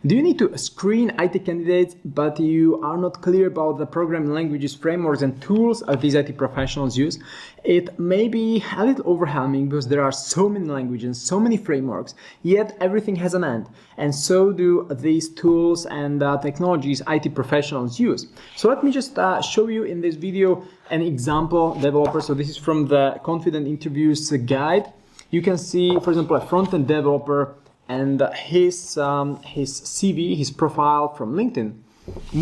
Do you need to screen IT candidates, but you are not clear about the programming languages, frameworks, and tools these IT professionals use? It may be a little overwhelming because there are so many languages, so many frameworks, yet everything has an end. And so do these tools and technologies IT professionals use. So let me just show you in this video an example developer. So this is from the Confident Interviews guide. You can see, for example, a front-end developer and his CV, his profile from LinkedIn,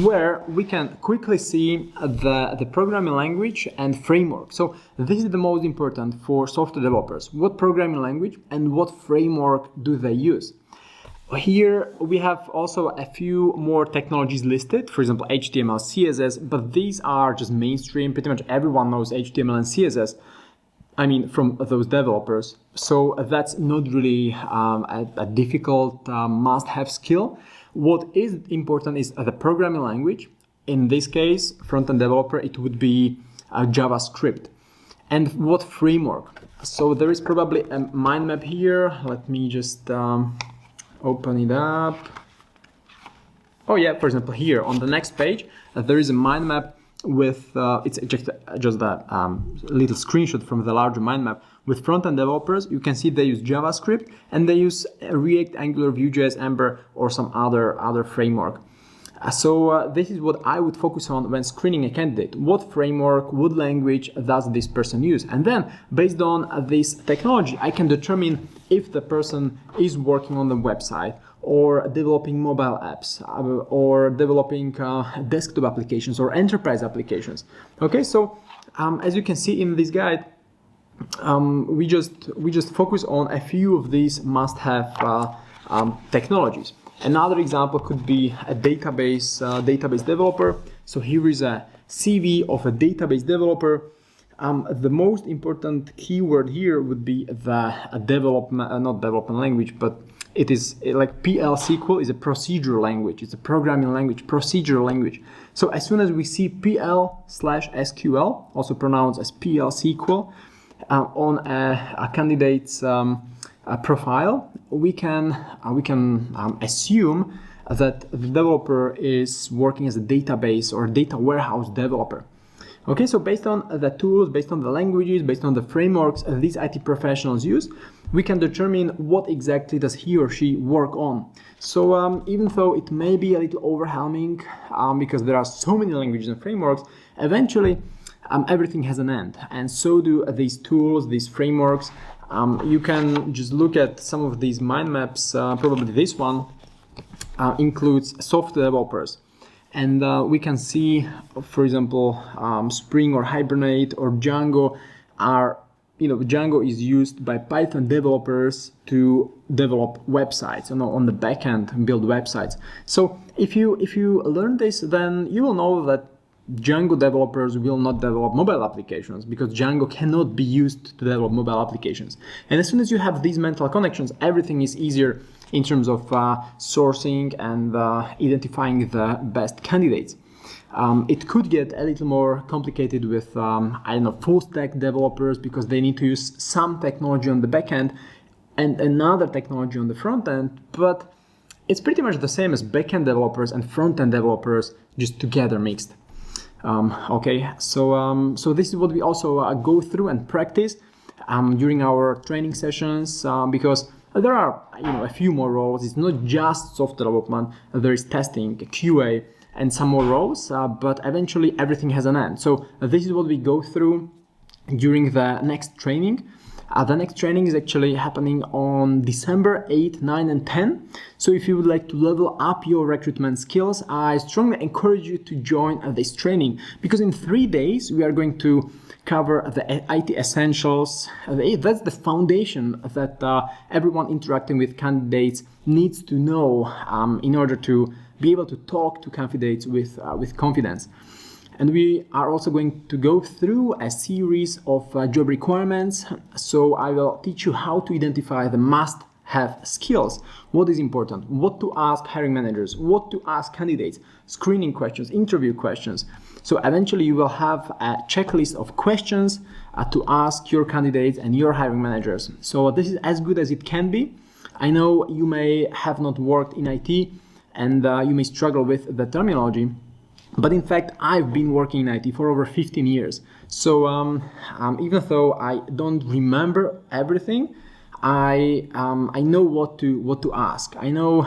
where we can quickly see the programming language and framework. So this is the most important for software developers. What programming language and what framework do they use? Here we have also a few more technologies listed, for example, HTML, CSS, but these are just mainstream. Pretty much everyone knows HTML and CSS. I mean, from those developers. So that's not really a difficult must-have skill. What is important is the programming language. In this case, front-end developer, it would be JavaScript. And what framework? So there is probably a mind map here. Let me just open it up. Oh yeah, for example, here on the next page, there is a mind map with it's just a little screenshot from the larger mind map. With front-end developers, you can see they use JavaScript and they use React, Angular, Vue.js, Ember, or some other framework. So this is what I would focus on when screening a candidate. What framework, what language does this person use? And then, based on this technology, I can determine if the person is working on the website or developing mobile apps or developing desktop applications or enterprise applications. Okay, so as you can see in this guide, we just focus on a few of these must-have technologies. Another example could be a database developer. So here is a CV of a database developer. The most important keyword here would be the development, not development language, but it is like PL SQL is a procedural language. It's a programming language, procedural language. So as soon as we see PL/SQL, also pronounced as PL SQL, on a candidate's profile, we can assume that the developer is working as a database or data warehouse developer. Okay, so based on the tools, based on the languages, based on the frameworks these IT professionals use, we can determine what exactly does he or she work on. So even though it may be a little overwhelming because there are so many languages and frameworks, eventually everything has an end, and so do these tools, these frameworks. You can just look at some of these mind maps. Probably this one includes software developers. And we can see, for example, Spring or Hibernate or Django are, Django is used by Python developers to develop websites, on the back end and build websites. So if you learn this, then you will know that Django developers will not develop mobile applications because Django cannot be used to develop mobile applications. And as soon as you have these mental connections, everything is easier in terms of sourcing and identifying the best candidates. It could get a little more complicated with, full stack developers because they need to use some technology on the back end and another technology on the front end, but it's pretty much the same as back-end developers and front-end developers just together mixed. Okay, so this is what we also go through and practice during our training sessions because there are a few more roles. It's not just software development. There is testing, QA, and some more roles, but eventually everything has an end. So this is what we go through during the next training. The next training is actually happening on December 8, 9, and 10. So if you would like to level up your recruitment skills, I strongly encourage you to join this training because in 3 days we are going to cover the IT essentials. That's the foundation that everyone interacting with candidates needs to know in order to be able to talk to candidates with confidence. And we are also going to go through a series of job requirements. So I will teach you how to identify the must-have skills. What is important? What to ask hiring managers? What to ask candidates? Screening questions, interview questions. So eventually you will have a checklist of questions to ask your candidates and your hiring managers. So this is as good as it can be. I know you may have not worked in IT and you may struggle with the terminology. But in fact, I've been working in IT for over 15 years. So even though I don't remember everything, I know what to ask. I know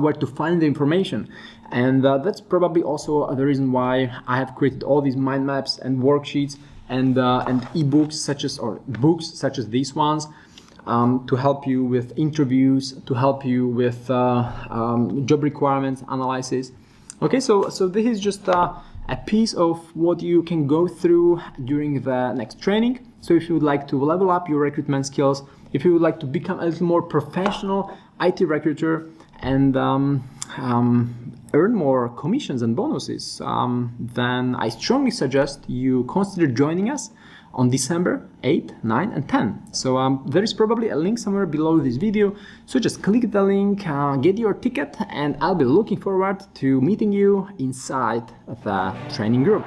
where to find the information, and that's probably also the reason why I have created all these mind maps and worksheets and ebooks books such as these ones, to help you with interviews, to help you with job requirements analysis. Okay, so this is just a piece of what you can go through during the next training. So if you would like to level up your recruitment skills, if you would like to become a little more professional IT recruiter and earn more commissions and bonuses, then I strongly suggest you consider joining us on December 8, 9, and 10. So there is probably a link somewhere below this video. So just click the link, get your ticket, and I'll be looking forward to meeting you inside the training group.